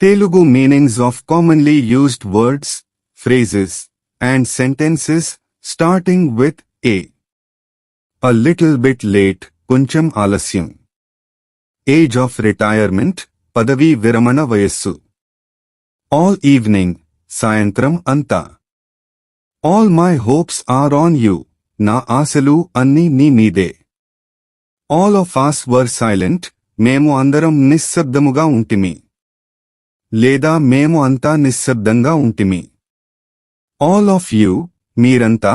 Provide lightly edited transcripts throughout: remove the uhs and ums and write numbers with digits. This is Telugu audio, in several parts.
Telugu meanings of commonly used words, phrases, and sentences starting with A. A little bit late, కొంచెం ఆలస్యం. Age of retirement, పదవీ విరమణ వయస్సు. All evening, సాయంత్రం అంతా. All my hopes are on you, నా ఆశలు అన్నీ నీ మీదే. All of us were silent, మేము అందరం నిశ్శబ్దముగా ఉంటిమి. లేదా మేము అంతా నిశ్శబ్దంగా ఉంటిమి. All of you, మీరంతా,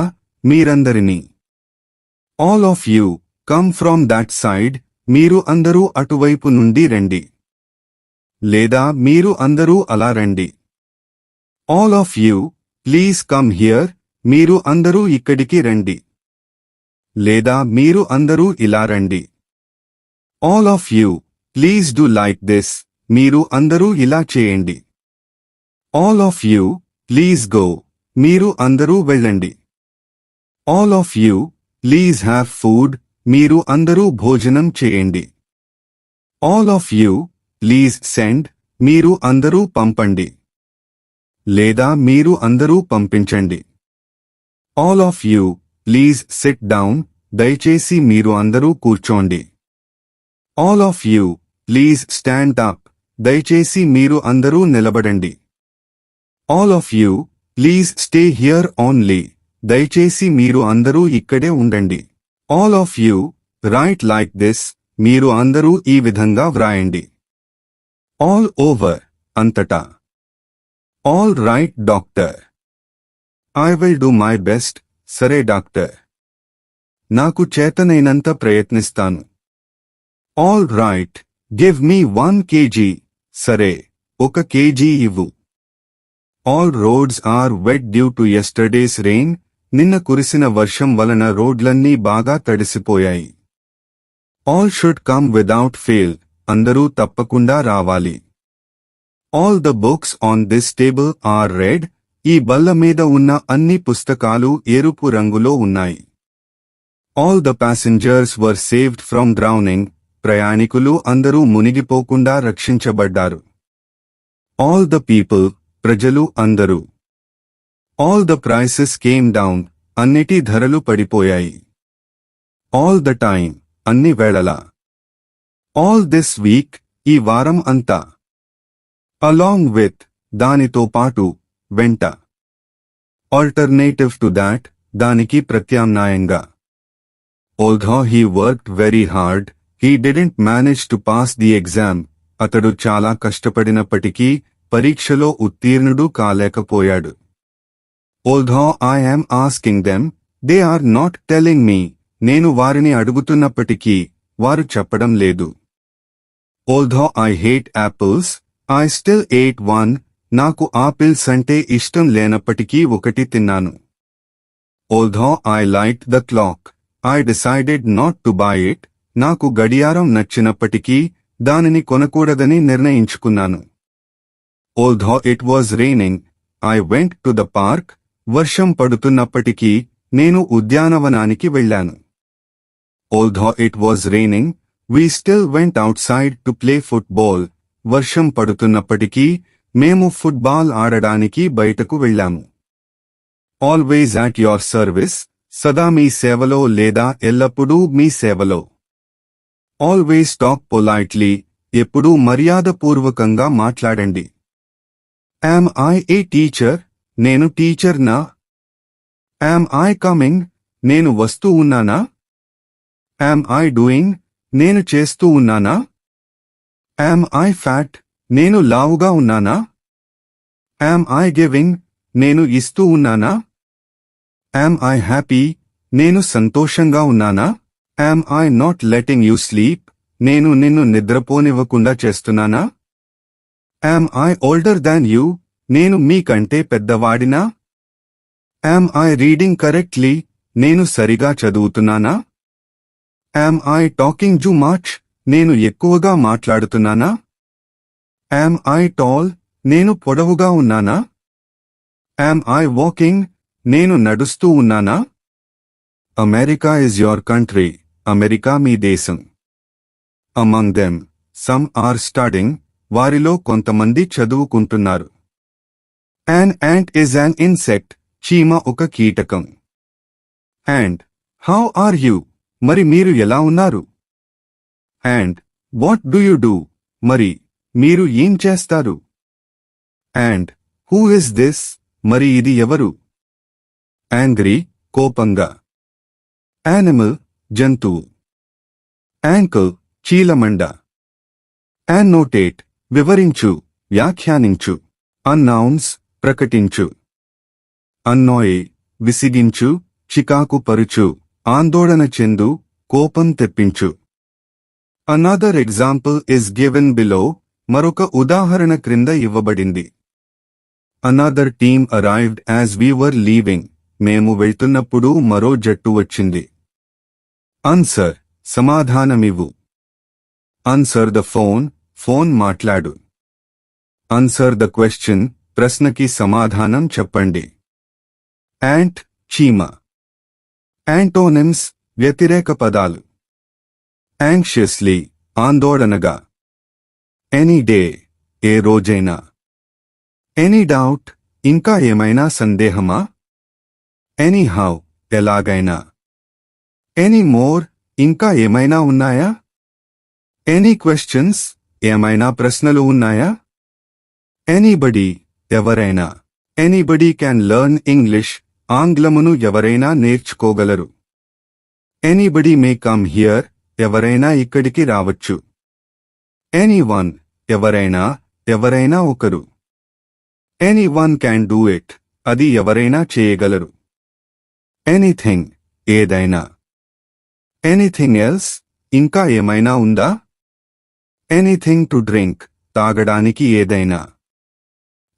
మీరందరినీ. All of you, come from that side, మీరు అందరూ అటువైపు నుండి రండి. లేదా మీరు అందరూ అలా రండి. All of you, please come here, మీరు అందరూ ఇక్కడికి రండి. లేదా మీరు అందరూ ఇలా రండి. All of you, please do like this, మీరు అందరూ ఇలా చేయండి. All of you, please go, మీరు అందరూ వెళ్ళండి. All of you, please have food, మీరు అందరూ భోజనం చేయండి. All of you, please send, మీరు అందరూ పంపండి. లేదా మీరు అందరూ పంపించండి. All of you, please sit down, దయచేసి మీరు అందరూ కూర్చోండి. All of you, please stand up, దయచేసి మీరు అందరూ నిలబడండి. All of you, please stay here only, దయచేసి మీరు అందరూ ఇక్కడే ఉండండి. All of you, write like this, మీరు అందరూ ఈ విధంగా వ్రాయండి. All over, అంతటా. All right doctor. I will do my best, సరే డాక్టర్. నాకు చేతనైనంత ప్రయత్నిస్తాను. All right, give me 1 kg, సరే, 1 kg ఇవ్వు. All roads are wet due to yesterday's rain, నిన్న కురిసిన వర్షం వలన రోడ్లన్నీ బాగా తడిసిపోయాయి. All should come without fail, అందరూ తప్పకుండా రావాలి. All the books on this table are red, ఈ బల్ల మీద ఉన్న అన్ని పుస్తకాలు ఎరుపు రంగులో ఉన్నాయి. All the passengers were saved from drowning, ప్రయాణికులు అందరూ మునిగిపోకుండా రక్షించబడ్డారు. All the people, ప్రజలు అందరూ. All the prices came down, అన్నిటి ధరలు పడిపోయాయి. All the time, అన్ని వేళలా. All this week, ఈ వారం అంతా. Along with, దానితో పాటు, వెంట. Alternative to that, దానికి ప్రత్యామ్నాయంగా. Although he worked very hard, he didn't manage to pass the exam. అతడు చాలా కష్టపడినప్పటికీ పరీక్షలో ఉత్తీర్ణుడు కాలేకపోయాడు. Although I am asking them, they are not telling me. నేను వారిని అడుగుతున్నప్పటికీ వారు చెప్పడం లేదు. Although I hate apples, I still ate one. నాకు ఆపిల్స్ అంటే ఇష్టం లేనప్పటికీ ఒకటి తిన్నాను. Although I liked the clock, I decided not to buy it. నాకు గడియారం నచ్చినప్పటికీ దానిని కొనకూడదని నిర్ణయించుకున్నాను. Although it was raining, I went to the park. వర్షం పడుతున్నప్పటికీ నేను ఉద్యానవనానికి వెళ్ళాను. Although it was raining, we still went outside to play football. వర్షం పడుతున్నప్పటికీ మేము ఫుట్బాల్ ఆడడానికి బయటకు వెళ్ళాము. Always at your service, సదా మీ సేవలో లేదా ఎల్లప్పుడూ మీ సేవలో. Always talk politely, ఎప్పుడూ మర్యాదపూర్వకంగా మాట్లాడండి. Am I a teacher? నేను టీచర్నా? Am I coming? నేను వస్తూ ఉన్నానా? Am I doing? నేను చేస్తూ ఉన్నానా? Am I fat? నేను లావుగా ఉన్నానా? Am I giving? నేను ఇస్తూ ఉన్నానా? Am I happy? నేను సంతోషంగా ఉన్నానా? Am I not letting you sleep? నేను నిన్ను నిద్రపోనివ్వకుండా చేస్తున్నానా? Am I older than you? నేను మీకంటే పెద్దవాడినా? Am I reading correctly? నేను సరిగా చదువుతున్నానా? Am I talking too much? నేను ఎక్కువగా మాట్లాడుతున్నానా? Am I tall? నేను పొడవుగా ఉన్నానా? Am I walking? నేను నడుస్తూ ఉన్నానా? America is your country. America మీ దేశం. Among them, some are studying. వారిలో కొంతమంది చదువుకుంటున్నారు. An ant is an insect. చీమ ఒక కీటకం. And how are you? మరి మీరు ఎలా ఉన్నారు? And what do you do? మరి మీరు ఏం చేస్తారు? And who is this? మరి ఇది ఎవరు? Angry, కోపంగా. Animal, జంతువు. Ankle, చీలమండ. Annotate, వివరించు, వ్యాఖ్యానించు. Announce, ప్రకటించు. Annoy, విసిగించు, చికాకు పరుచు, ఆందోళన చెందు, కోపం తెప్పించు. Another example is given below. మరొక ఉదాహరణ క్రింద ఇవ్వబడింది. Another team arrived as we were leaving. మేము వెళ్తున్నప్పుడు మరో జట్టు వచ్చింది. Answer, సమాధానమివ్వు. Answer the phone, phone మాట్లాడు. Answer the question, ప్రశ్నకి సమాధానం చెప్పండి. Ant, చీమ. Antonyms, వ్యతిరేక పదాలు. Anxiously, ఆందోళనగా. Any day, ఏ రోజైనా. Any doubt, ఇంకా ఏమైనా సందేహమా? Anyhow, ఎలాగైనా. Any more, ఇంకా ఏమైనా ఉన్నాయా? Any questions, ఏమైనా ప్రశ్నలు ఉన్నాయా? Anybody, ఎవరైనా. Anybody can learn English, ఆంగ్లమును ఎవరైనా నేర్చుకోగలరు. Anybody may come here, ఎవరైనా ఇక్కడికి రావచ్చు. Anyone, ఎవరైనా, ఎవరైనా ఒకరు. Anyone can do it, అది ఎవరైనా చేయగలరు. Anything, ఏదైనా. Anything else, ఇంకా ఏమైనా ఉందా? Anything to drink, తాగడానికి ఏదైనా.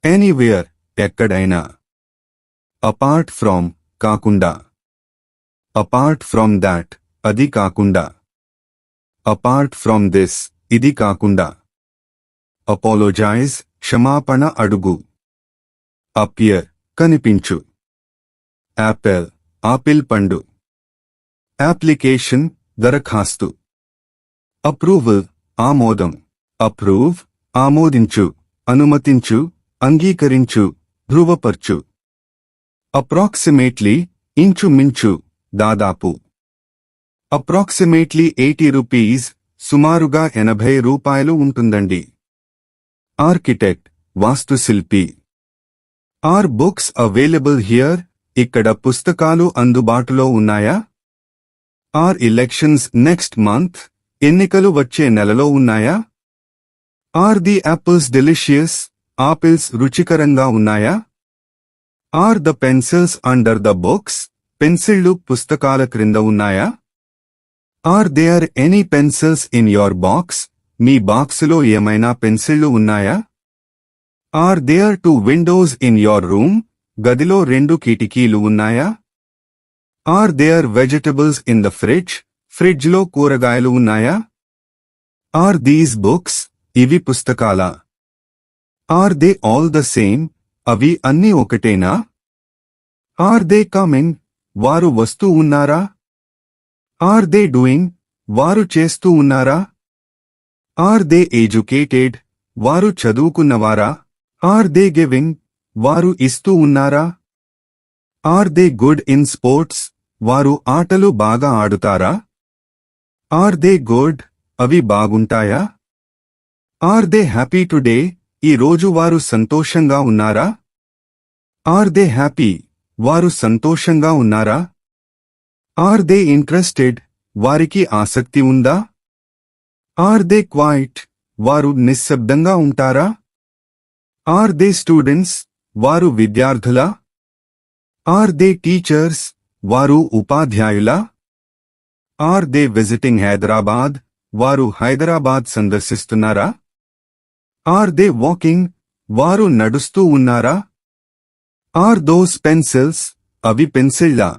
Anywhere, ఎక్కడైనా. Apart from, కాకుండా. Apart from that, అది కాకుండా. Apart from this, ఇది కాకుండా. Apologize, క్షమాపణ అడుగు. Appear, కనిపించు. Apple, ఆపిల్ పండు. Application, దరఖాస్తు. Approval, ఆమోదం. Approve, ఆమోదించు, అనుమతించు, అంగీకరించు, ధృవపర్చు. Approximately, ఇంచుమించు, దాదాపు. Approximately 80 rupees, సుమారుగా 80 రూపాయలు ఉంటుందండి. Architect, వాస్తుశిల్పి. Are books available here? ఇక్కడ పుస్తకాలు అందుబాటులో ఉన్నాయా? Are elections next month? ఎన్నికలు వచ్చే నెలలో ఉన్నాయా? Are the apples delicious? Apples రుచికరంగా ఉన్నాయా? Are the pencils under the books? పెన్సిళ్లు పుస్తకాల క్రింద ఉన్నాయా? Are there any pencils in your box? మీ బాక్సులో ఏమైనా పెన్సిళ్లు ఉన్నాయా? Are there 2 windows in your room? గదిలో 2 కిటికీలు ఉన్నాయా? Are there vegetables in the fridge? ఫ్రిడ్జ్లో కూరగాయలు ఉన్నాయా? Are these books? ఇవి పుస్తకాలా? Are they all the same? అవి అన్నీ ఒకటేనా? Are they coming? వారు వస్తూ ఉన్నారా? Are they doing? వారు చేస్తూ ఉన్నారా? Are they educated? వారు చదువుకున్నవారా? Are they giving? వారు ఇస్తూ ఉన్నారా? Are they good in sports? వారు ఆటలు బాగా ఆడుతారా? Are they good? అవి బాగుంటాయా? Are they happy today? ఈ రోజు వారు సంతోషంగా ఉన్నారా? Are they happy? వారు సంతోషంగా ఉన్నారా? Are they interested? వారికి ఆసక్తి ఉందా? Are they quiet? వారు నిశ్శబ్దంగా ఉంటారా? Are they students? వారు విద్యార్థులా? Are they teachers? వారు ఉపాధ్యాయులా? Are they visiting Hyderabad? వారు హైదరాబాద్ సందర్శిస్తున్నారా? Are they walking? వారు నడుస్తూ ఉన్నారా? Are those pencils? అవి పెన్సిళ్ళా?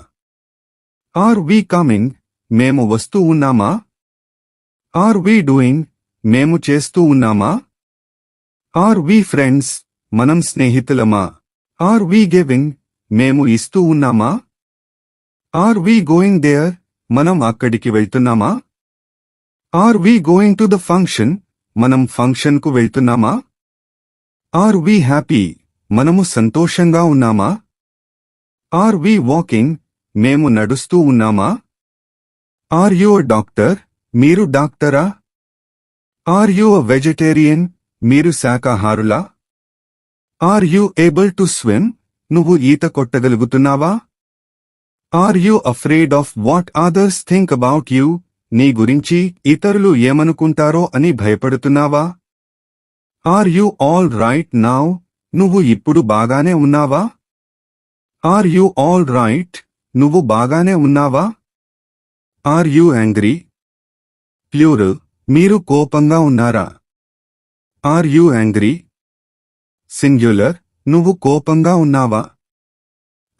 Are we coming? మేము వస్తూ ఉన్నామా? Are we doing? మేము చేస్తూ ఉన్నామా? Are we friends? మనం స్నేహితులమా? Are we giving? మేము ఇస్తూ ఉన్నామా? Are we going there? మనం అక్కడికి వెళ్తున్నామా? Are we going to the function? మనం ఫంక్షన్కు వెళ్తున్నామా? Are we happy? మనము సంతోషంగా ఉన్నామా? Are we walking? మేము నడుస్తూ ఉన్నామా? Are you a doctor? మీరు డాక్టరా? Are you a vegetarian? మీరు శాకాహారులా? Are you able to swim? నువ్వు ఈత కొట్టగలుగుతున్నావా? Are you afraid of what others think about you? నీ గురించి ఇతరులు ఏమనుకుంటారో అని భయపడుతున్నావా? Are you all right now? నువ్వు ఇప్పుడు బాగానే ఉన్నావా? Are you all right? నువ్వు బాగానే ఉన్నావా? Are you angry? ప్లూరల్, మీరు కోపంగా ఉన్నారా? Are you angry? సింగ్యులర్, నువ్వు కోపంగా ఉన్నావా?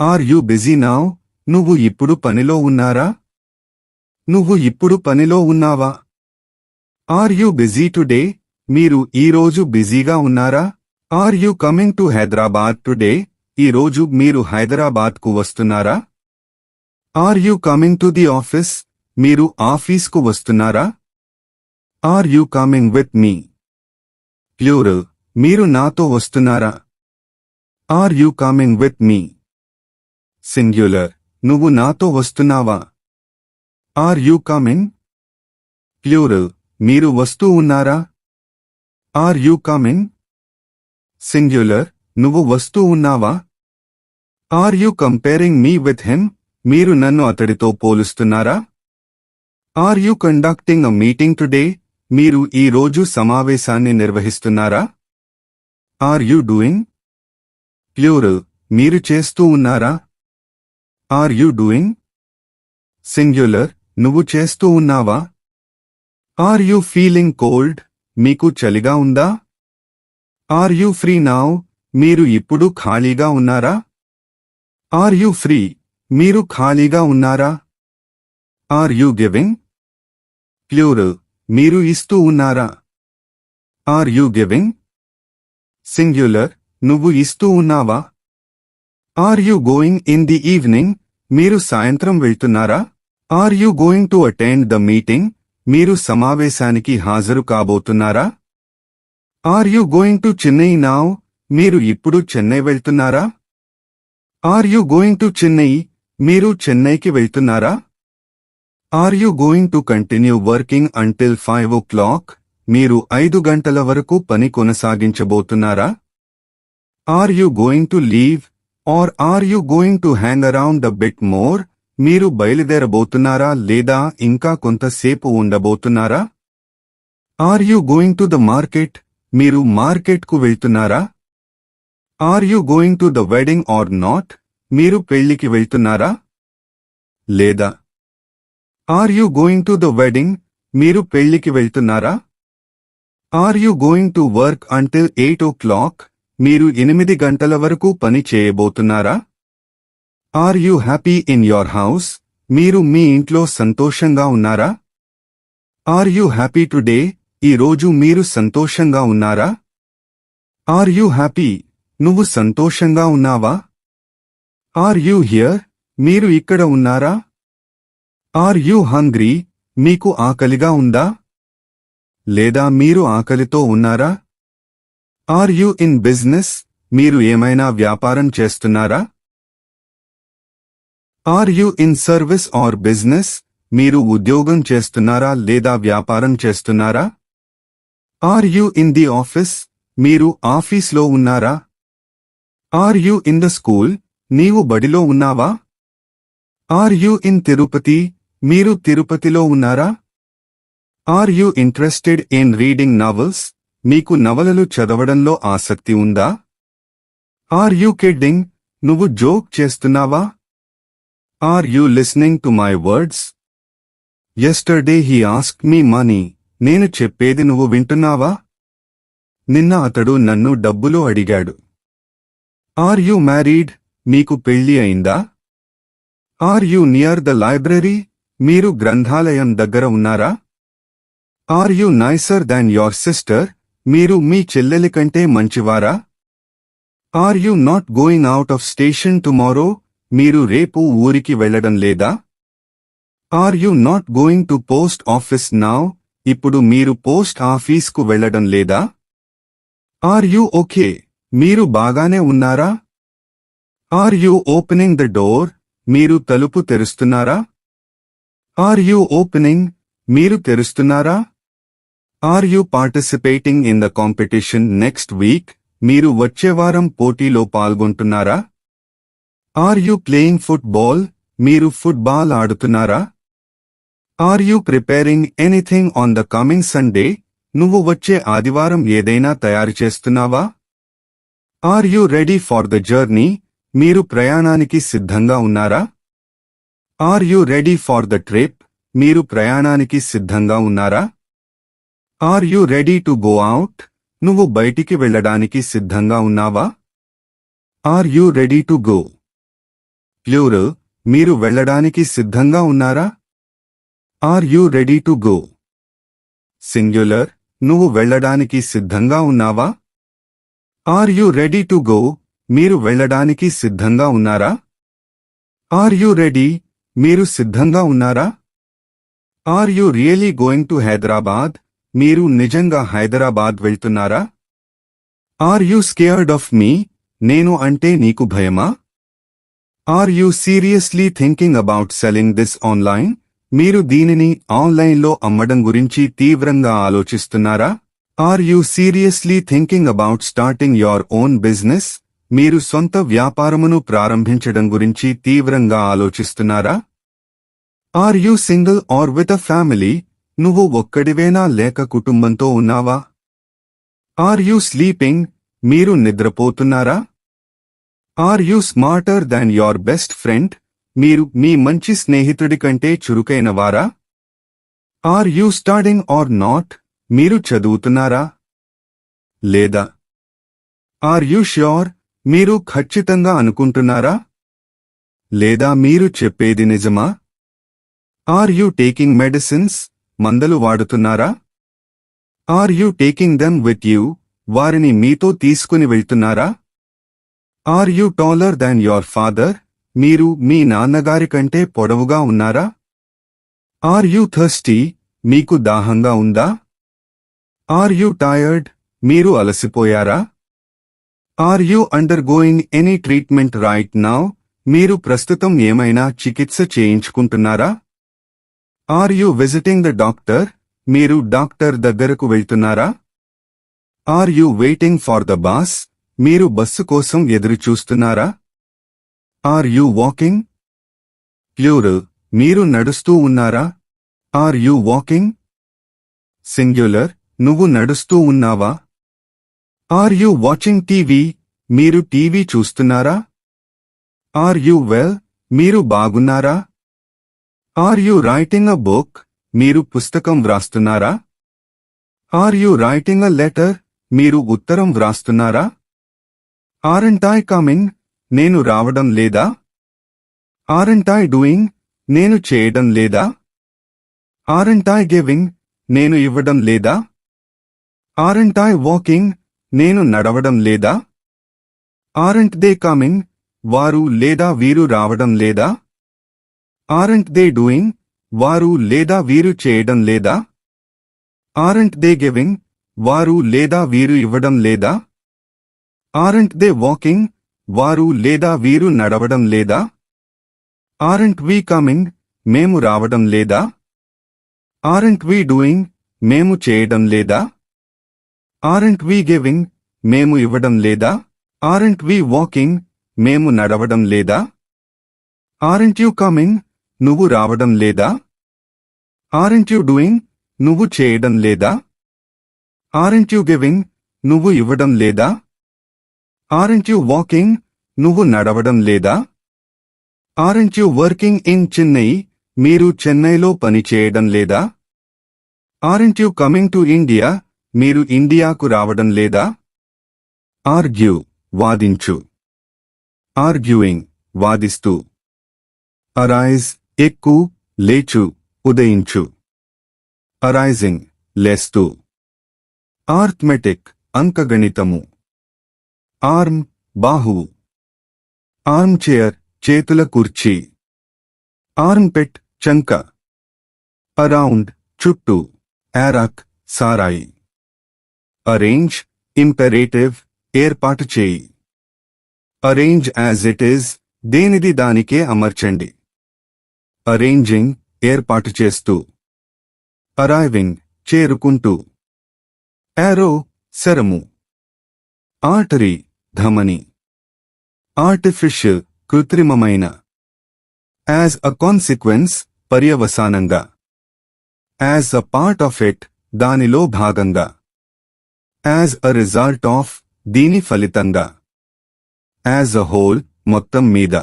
Are you busy now? నువ్వు ఇప్పుడు పనిలో ఉన్నారా? నువ్వు ఇప్పుడు పనిలో ఉన్నావా? Are you busy today? మీరు ఈరోజు బిజీగా ఉన్నారా? Are you coming to Hyderabad today? ఈరోజు మీరు హైదరాబాద్కు వస్తున్నారా? Are you coming to the office? మీరు ఆఫీస్కు వస్తున్నారా? Are you coming with me? Plural, మీరు నాతో వస్తున్నారా? Are you coming with me? Singular, నువ్వు నాతో వస్తున్నావా? Are you coming? ప్లూరల్, మీరు వస్తూ ఉన్నారా? Are you coming? సింగ్యులర్, నువ్వు వస్తూ ఉన్నావా? Are you comparing me with him? మీరు నన్ను అతడితో పోలుస్తున్నారా? Are you conducting a meeting today? మీరు ఈ రోజు సమావేశాన్ని నిర్వహిస్తున్నారా? Are you doing? ప్లూరల్, మీరు చేస్తూ ఉన్నారా? Are you doing? సింగ్యులర్, నువ్వు చేస్తూ ఉన్నావా? Are you feeling cold? మీకు చలిగా ఉందా? Are you free now? మీరు ఇప్పుడు ఖాళీగా ఉన్నారా? Are you free? మీరు ఖాళీగా ఉన్నారా? Are you giving? ప్లూరల్, మీరు ఇస్తూ ఉన్నారా? Are you giving? సింగ్యులర్, నువ్వు ఇస్తూ ఉన్నావా? Are you going in the evening? మీరు సాయంత్రం వెళ్తున్నారా? Are you going to attend the meeting? మీరు సమావేశానికి హాజరు కాబోతున్నారా? Are you going to Chennai now? మీరు ఇప్పుడు చెన్నై వెళ్తున్నారా? Are you going to Chennai? మీరు చెన్నైకి వెళ్తున్నారా? Are you going to continue working until 5 o'clock? మీరు 5 గంటల వరకు పని కొనసాగించబోతున్నారా? Are you going to leave? Are are you going to hang around a bit more? మీరు బయలుదేరబోతున్నారా లేదా ఇంకా కొంతసేపు ఉండబోతున్నారా? Are you going to the market? మీరు మార్కెట్కు వెళ్తున్నారా? Are you going to the wedding or not? మీరు పెళ్లికి వెళ్తున్నారా? లేదా? Are you going to the wedding? మీరు పెళ్లికి వెళ్తున్నారా? Are you going to work until 8 o'clock? మీరు 8 గంటల వరకు పని చేయబోతున్నారా? Are you happy in your house? మీరు మీ ఇంట్లో సంతోషంగా ఉన్నారా? Are you happy today? ఈ రోజు మీరు సంతోషంగా ఉన్నారా? Are you happy? నువ్వు సంతోషంగా ఉన్నావా? Are you here? మీరు ఇక్కడ ఉన్నారా? Are you hungry? మీకు ఆకలిగా ఉందా? లేదా మీరు ఆకలితో ఉన్నారా? Are you in business? మీరు ఏమైనా వ్యాపారం చేస్తున్నారా? Are you in service or business? మీరు ఉద్యోగం చేస్తున్నారా లేదా వ్యాపారం చేస్తున్నారా? Are you in the office? మీరు ఆఫీస్లో ఉన్నారా? Are you in the school? నీవు బడిలో ఉన్నావా? Are you in Tirupati? మీరు తిరుపతిలో ఉన్నారా? Are you interested in reading novels? మీకు నవలలు చదవడంలో ఆసక్తి ఉందా? Are you kidding? నువ్వు జోక్ చేస్తున్నావా? Are you listening to my words? Yesterday he asked me money. నేను చెప్పేది నువ్వు వింటున్నావా? నిన్న అతడు నన్ను డబ్బులు అడిగాడు. Are you married? మీకు పెళ్లి అయిందా? Are you near the library? మీరు గ్రంథాలయం దగ్గర ఉన్నారా? Are you nicer than your sister? మీరు మీ చెల్లెలి కంటే మంచివారా? Are you not going out of station tomorrow? మీరు రేపు ఊరికి వెళ్లడం లేదా? Are you not going to post office now? ఇప్పుడు మీరు పోస్ట్ ఆఫీస్కు వెళ్ళడం లేదా? Are you okay? మీరు బాగానే ఉన్నారా? Are you opening the door? మీరు తలుపు తెరుస్తున్నారా? Are you opening? మీరు తెరుస్తున్నారా? Are you participating in the competition next week? మీరు వచ్చే వారం పోటీలో పాల్గొంటున్నారా? Are you playing football? మీరు ఫుట్బాల్ ఆడుతున్నారా? Are you preparing anything on the coming Sunday? నువ్వు వచ్చే ఆదివారం ఏదైనా తయారు చేస్తున్నావా? Are you ready for the journey? మీరు ప్రయాణానికి సిద్ధంగా ఉన్నారా? Are you ready for the trip? మీరు ప్రయాణానికి సిద్ధంగా ఉన్నారా? Are you ready to go out? నువ్వు బయటికి వెళ్ళడానికి సిద్ధంగా ఉన్నావా? Are you ready to go? Plural, మీరు వెళ్ళడానికి సిద్ధంగా ఉన్నారా? Are you ready to go? Singular, నువ్వు వెళ్ళడానికి సిద్ధంగా ఉన్నావా? Are you ready to go? మీరు వెళ్ళడానికి సిద్ధంగా ఉన్నారా? Are you ready? మీరు సిద్ధంగా ఉన్నారా? Are you really going to Hyderabad? మీరు నిజంగా హైదరాబాద్ వెళ్తున్నారా? Are you scared of me? నేను అంటే నీకు భయమా? Are you seriously thinking about selling this online? మీరు దీనిని ఆన్లైన్లో అమ్మడం గురించి తీవ్రంగా ఆలోచిస్తున్నారా? Are you seriously thinking about starting your own business? మీరు సొంత వ్యాపారమును ప్రారంభించడం గురించి తీవ్రంగా ఆలోచిస్తున్నారా? Are you single or with a family? నువ్వు ఒక్కడివేనా లేక కుటుంబంతో ఉన్నావా? Are you sleeping? మీరు నిద్రపోతున్నారా? Are you smarter than your best friend? మీరు మీ మంచి స్నేహితుడి కంటే చురుకైనవారా? Are you studying or not? మీరు చదువుతున్నారా? లేదా? Are you sure? మీరు ఖచ్చితంగా అనుకుంటున్నారా? లేదా మీరు చెప్పేది నిజమా? Are you taking medicines? మందులు వాడుతున్నారా? Are you taking them with you? వారిని మీతో తీసుకుని వెళ్తున్నారా? Are you taller than your father? మీరు మీ నాన్నగారి కంటే పొడవుగా ఉన్నారా? Are you thirsty? మీకు దాహంగా ఉందా? Are you tired? మీరు అలసిపోయారా? Are you undergoing any treatment right now? మీరు ప్రస్తుతం ఏమైనా చికిత్స చేయించుకుంటున్నారా? Are you visiting the doctor? మీరు డాక్టర్ దగ్గరకు వెళ్తున్నారా? Are you waiting for the bus? మీరు బస్సు కోసం ఎదురుచూస్తున్నారా? Are you walking? ప్లూరల్, మీరు నడుస్తూ ఉన్నారా? Are you walking? సింగ్యులర్, నువ్వు నడుస్తూ ఉన్నావా? Are you watching TV? మీరు టీవీ చూస్తున్నారా? Are you well? మీరు బాగున్నారా? Are you writing a book? మీరు పుస్తకం వ్రాస్తున్నారా? Are you writing a letter? మీరు ఉత్తరం వ్రాస్తున్నారా? Aren't I coming? నేను రావడం లేదా? Aren't I doing? నేను చేయడం లేదా? Aren't I giving? నేను ఇవ్వడం లేదా? Aren't I walking? నేను నడవడం లేదా? Aren't they coming? వారు లేదా వీరు రావడం లేదా? Aren't they doing? వారు లేదా వీరు చేయడం లేదా? Aren't they giving? వారు లేదా వీరు ఇవ్వడం లేదా? Aren't they walking? వారు లేదా వీరు నడవడం లేదా? Aren't we coming? మేము రావడం లేదా? Aren't we doing? మేము చేయడం లేదా? Aren't we giving? మేము ఇవ్వడం లేదా? Aren't we walking? మేము నడవడం లేదా? Aren't you coming? నువ్వు రావడం లేదా? Aren't you doing? నువ్వు చేయడం లేదా? Aren't you giving? నువ్వు ఇవ్వడం లేదా? Aren't you walking? నువ్వు నడవడం లేదా? Aren't you working in Chennai? మీరు చెన్నైలో పని చేయడం లేదా? Aren't you coming to India? మీరు ఇండియాకు రావడం లేదా? ఆర్గ్యూ, వాదించు. ఆర్గ్యూయింగ్, వాదిస్తూ. అరైజ్, ఎక్కు, లేచు, ఉదయించు. అరైజింగ్, లేస్తూ. ఆర్థమెటిక్, అంకగణితము. ఆర్మ్, బాహువు. ఆర్మ్ చైర్, చేతుల కుర్చీ. ఆర్మ్ పిట్, చంక. అరౌండ్, చుట్టూ. అరాక్ సారాయి. అరేంజ్ ఇంపెరేటివ్ ఏర్పాటు చేయి. అరేంజ్ యాజ్ ఇట్ ఈజ్ దేనిది దానికే అమర్చండి. అరేంజింగ్ ఏర్పాటు చేస్తూ. అరైవింగ్ చేరుకుంటూ. యారో శరము. ఆర్టరీ ధమని. ఆర్టిఫిషియల్ కృత్రిమమైన. యాజ్ అ కాన్సిక్వెన్స్ పర్యవసానంగా. As a part of it దానిలో భాగంగా. యాజ్ అ రిజల్ట్ ఆఫ్ దీని ఫలితంగా. యాజ్ అ హోల్ మొత్తం మీద.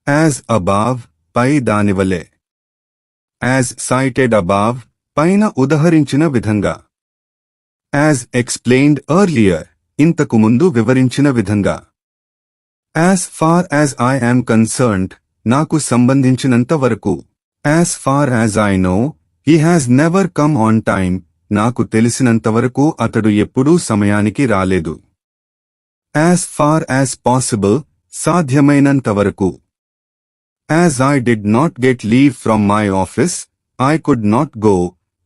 యాజ్ అబావ్ పై దానివలే. యాజ్ సైటెడ్ అబావ్ పైన ఉదహరించిన విధంగా. యాజ్ ఎక్స్ప్లెయిన్డ్ ఎర్లియర్ ఇంతకు ముందు వివరించిన విధంగా. As far as I am concerned నాకు సంబంధించినంత వరకు. As far as I know he has never come on time నాకు తెలిసినంతవరకు అతడు ఎప్పుడూ సమయానికి రాలేదు. యాజ్ ఫార్ యాజ్ పాసిబుల్ సాధ్యమైనంతవరకు. As I did not get leave from my office I could not go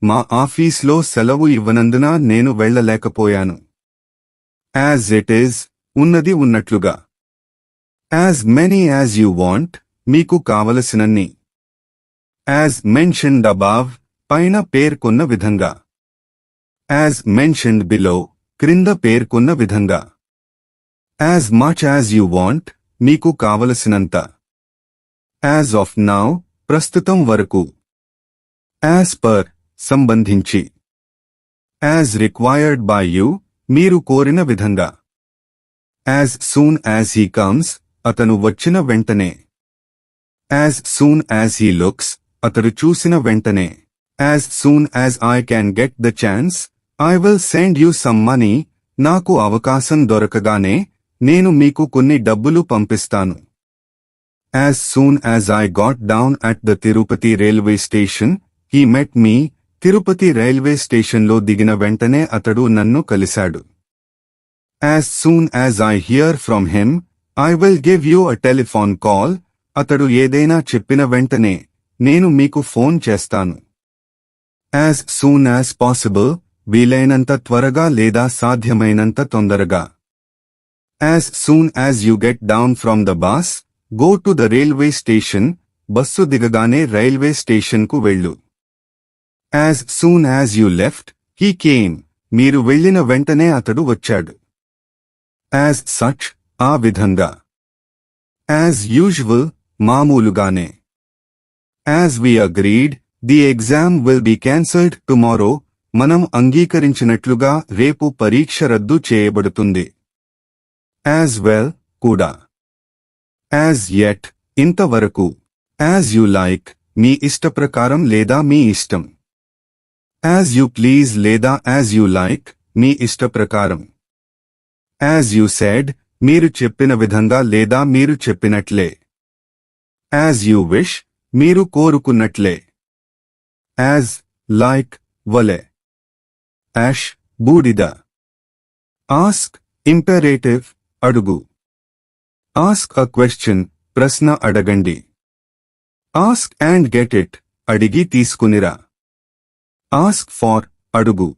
మా ఆఫీస్లో సెలవు ఇవ్వనందున నేను వెళ్లలేకపోయాను. యాజ్ ఇట్ ఈజ్ ఉన్నది ఉన్నట్లుగా. As many as you want మీకు కావలసినన్ని. యాజ్ మెన్షన్డ్ అబావ్ పైన పేర్కొన్న విధంగా. యాజ్ మెన్షన్డ్ బిలో క్రింద పేర్కొన్న విధంగా. As much as you want మీకు కావలసినంత. యాజ్ ఆఫ్ నౌ ప్రస్తుతం వరకు. యాజ్ పర్ సంబంధించి. యాజ్ రిక్వైర్డ్ బై యూ మీరు కోరిన విధంగా. As soon as he comes అతను వచ్చిన వెంటనే. As soon as he looks అతడు చూసిన వెంటనే. As soon as I can get the chance I will send you some money నాకు అవకాశం దొరకగానే నేను మీకు కొన్ని డబ్బులు పంపిస్తాను. As soon as I got down at the Tirupati railway station he met me Tirupati railway స్టేషన్లో దిగిన వెంటనే అతడు నన్ను కలిశాడు. As soon as I here from him I will give you a telephone call అతడు ఏదైనా చెప్పిన వెంటనే నేను మీకు ఫోన్ చేస్తాను. యాజ్ సూన్ యాజ్ పాసిబుల్ వీలైనంత త్వరగా లేదా సాధ్యమైనంత తొందరగా. As soon as you get down from the bus go to the railway station bus దిగగానే రైల్వే స్టేషన్కు వెళ్ళు. As soon as you left he came మీరు వెళ్లిన వెంటనే అతడు వచ్చాడు. యాజ్ సచ్ ఆ విధంగా. యాజ్ యూజువల్ మామూలుగానే. As we agreed the exam will be cancelled tomorrow మనం అంగీకరించినట్లుగా రేపు పరీక్ష రద్దు చేయబడుతుంది. యాజ్ వెల్ కూడా. యాజ్ యెట్ ఇంతవరకు. యాజ్ యు లైక్ మీ ఇష్టప్రకారం లేదా మీ ఇష్టం. యాజ్ యు ప్లీజ్ లేదా యాజ్ యు లైక్ మీ ఇష్టప్రకారం. యాజ్ యు సెడ్ మీరు చెప్పిన విధంగా లేదా మీరు చెప్పినట్లే. యాజ్ యు విష్ మీరు కోరుకున్నట్లే. యాజ్ లైక్ వలె. యాష్ బూడిద. ఆస్క్ ఇంపెరేటివ్ అడుగు. ఆస్క్ అ క్వశ్చన్ ప్రశ్న అడగండి. ఆస్క్ అండ్ గెట్ ఇట్ అడిగి తీసుకునిరా. ఆస్క్ ఫార్ అడుగు.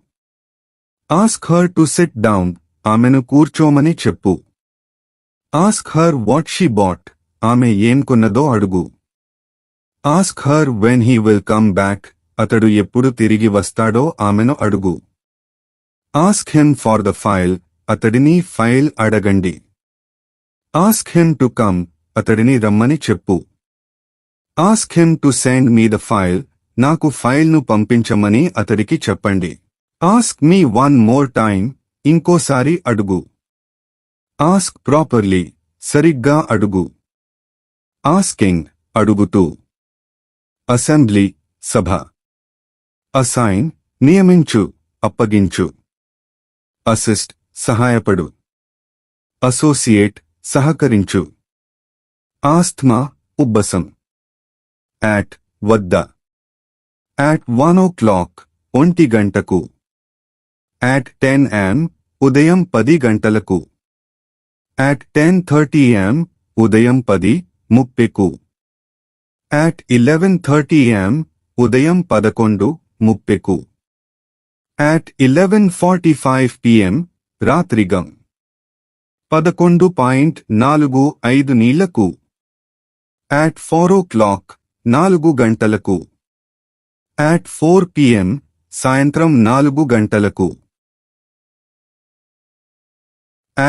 Ask her to SIT down ఆమెను కూర్చోమని చెప్పు. Ask her what she bought ఆమె ఏం కొన్నదో అడుగు. Ask her when he will come back అతడు ఎప్పుడు తిరిగి వస్తాడో ఆమెను అడుగు. Ask him for the file అతడిని ఫైల్ అడగండి. ఆస్క్ హిమ్ టు కమ్ అతడిని రమ్మని చెప్పు. Ask him to send me the file నాకు ఫైల్ను పంపించమని అతడికి చెప్పండి. Ask me one more time ఇంకోసారి అడుగు. ఆస్క్ ప్రాపర్లీ సరిగ్గా అడుగు. ఆస్కింగ్ అడుగుతూ. అసెంబ్లీ సభ. అసైన్ నియమించు అప్పగించు. అసిస్ట్ సహాయపడు. అసోసియేట్ సహకరించు. ఆస్థమా ఉబ్బసం. యాట్ వద్ద. యాట్ 1 o'clock 1 గంటకు. యాట్ 10 am ఉదయం 10 గంటలకు. యాట్ 10:30 am ఉదయం 10:30కు. యాట్ 11:30 am ఉదయం 11:30కు. At 11:45 p.m. రాత్రిగం 11:45 నీళ్లకు. At 4 o'clock 4 గంటలకు. At 4 p.m. సాయంత్రం 4 గంటలకు.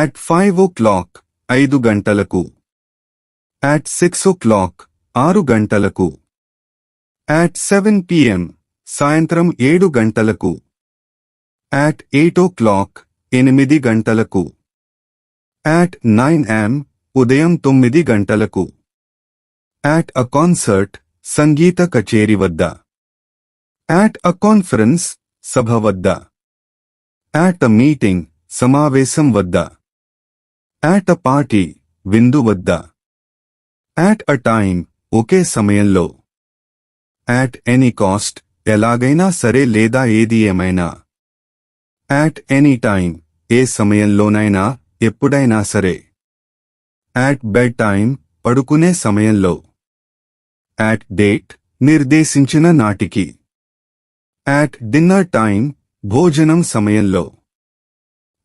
At 5 o'clock 5 గంటలకు. At 6 o'clock 6 గంటలకు. At 7 p.m. సాయంత్రం 7 గంటలకు. At 8 o'clock 8 గంటలకు. At 9 am ఉదయం 9 గంటలకు. At a concert సంగీత కచేరి వద్ద. At a conference సభ వద్ద. At a meeting సమావేశం వద్ద. At a party విందు వద్ద. At a time ఒకే సమయంలో. At any cost ఎలాగైనా సరే లేదా ఏది ఏమైనా. At any time ఏ సమయంలోనైనా ఎప్పుడైనా సరే. At bed time పడుకునే సమయంలో. At date నిర్దేశించిన నాటికి. At dinner time భోజనం సమయంలో.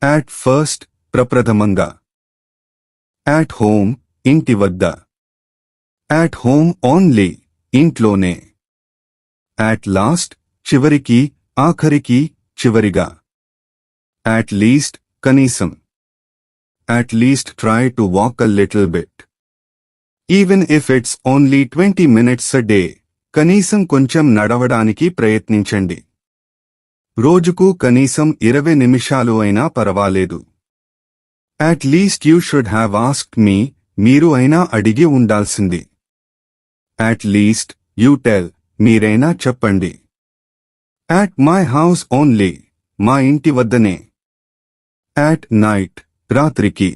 At first ప్రప్రథమంగా. At home ఇంటి వద్ద. At home only ఇంట్లోనే. At last చివరికి ఆఖరికి చివరిగా. At least కనీసం. At least try to walk a little bit. Even if it's only 20 minutes a day, కనీసం కొంచెం నడవడానికి ప్రయత్నించండి. రోజుకు కనీసం 20 నిమిషాలు అయినా పర్వాలేదు. At least you should have asked me, మీరు అయినా అడిగి ఉండాల్సింది. At least you tell, మీరైనా చెప్పండి. At my house only, మా ఇంటి వద్దనే. At night రాత్రికి.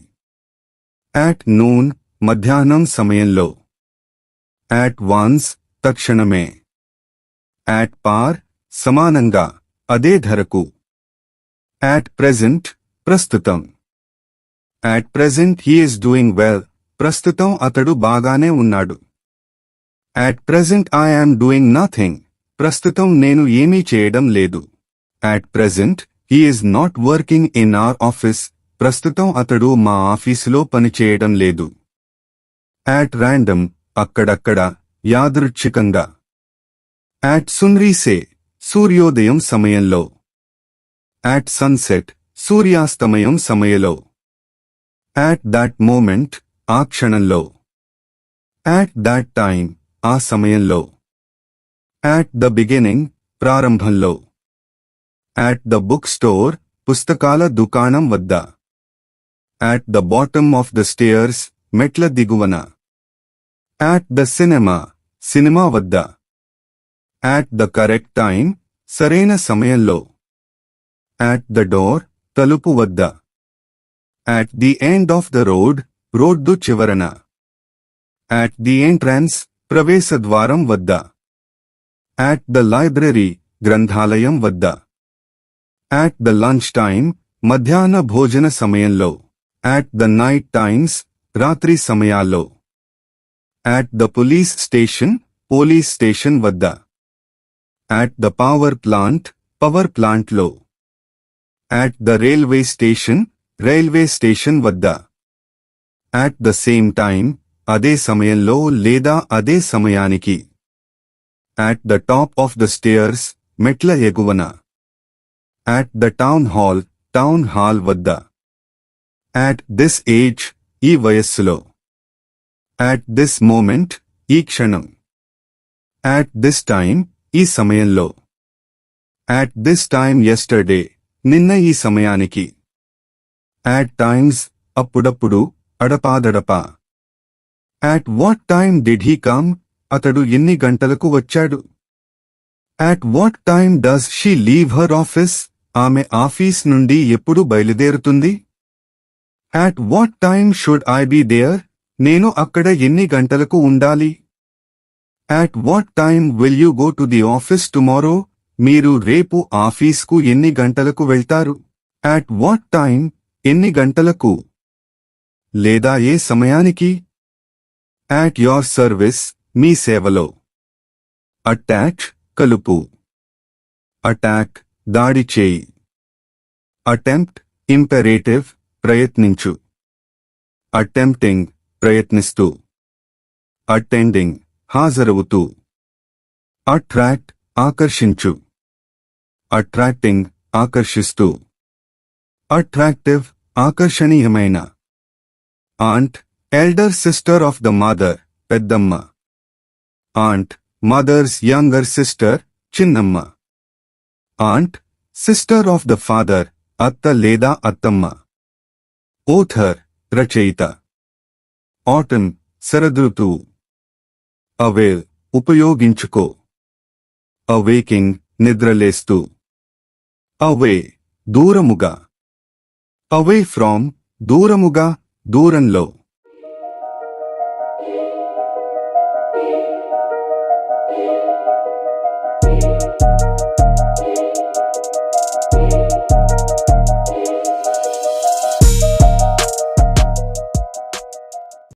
At noon మధ్యాహ్నం సమయంలో. At once తక్షణమే. At par సమానంగా అదే ధరకు. At present ప్రస్తుతం. At present he is doing well, ప్రస్తుతం అతడు బాగానే ఉన్నాడు. At present I am doing nothing, ప్రస్తుతం నేను ఏమీ చేయడం లేదు. At present he is not working in our office, ప్రస్తుతం అతడు మా ఆఫీసులో పనిచేయడం లేదు. At random అక్కడక్కడ యాదృచ్ఛికంగా. At sunrise సూర్యోదయం సమయంలో. At sunset సూర్యాస్తమయం సమయంలో. At that moment ఆ క్షణంలో. At that time ఆ సమయంలో. At the beginning ప్రారంభంలో. At the bookstore పుస్తకాల దుకాణం వద్ద. At the bottom of the stairs మెట్ల దిగువన. At the cinema సినిమా వద్ద. At the correct time సరైన సమయంలో. At the door తలుపు వద్ద. At the end of the road road చివరన. At the entrance ప్రవేశద్వారం వద్ద. At the library గ్రంథాలయం వద్ద. At the lunch time మధ్యాహ్న భోజన సమయంలో. At the night times రాత్రి సమయాల్లో. At the police station police station వద్ద. At the power plant power ప్లాంట్లో. At the railway station railway station వద్ద. At the same time అదే సమయంలో లేదా అదే సమయానికి. At the top of the stairs మెట్ల ఎగువన. At the town hall వద్ద. At this age ఈ వయస్సులో. At this moment ఈ క్షణం. At this time ఈ సమయంలో. At this time yesterday నిన్న ఈ సమయానికి. At times అప్పుడప్పుడు అడపాదడపా. At what time did he come? అతడు ఎన్ని గంటలకు వచ్చాడు? At what time does she leave her office? ఆమె ఆఫీస్ నుండి ఎప్పుడు బయలుదేరుతుంది? At what time should I be there? నేను అక్కడ ఎన్ని గంటలకు ఉండాలి? At what time will you go to the office tomorrow? మీరు రేపు ఆఫీస్కు ఎన్ని గంటలకు వెళ్తారు? At what time ఎన్ని గంటలకు? లేదా ఏ సమయానికి? At your service మీ సేవలో. Attach కలుపు. Attack దాడి చేయి. అటెంప్ట్ ఇంపెరేటివ్ ప్రయత్నించు. అటెంప్టింగ్ ప్రయత్నిస్తూ. అటెండింగ్ హాజరవుతూ. అట్రాక్ట్ ఆకర్షించు. అట్రాక్టింగ్ ఆకర్షిస్తూ. అట్రాక్టివ్ ఆకర్షణీయమైన. Aunt elder sister of the mother పెద్దమ్మ. ఆంట్ మదర్స్ యంగర్ సిస్టర్ చిన్నమ్మ. Aunt sister of the father అత్త లేదా అత్తమ్మ. ఓథర్ రచయిత. ఆటమ్ శరదృతువు. అవేల్ ఉపయోగించుకో. అవేకింగ్ నిద్రలేస్తూ. అవే దూరముగా. అవే ఫ్రామ్ దూరముగా దూరంలో.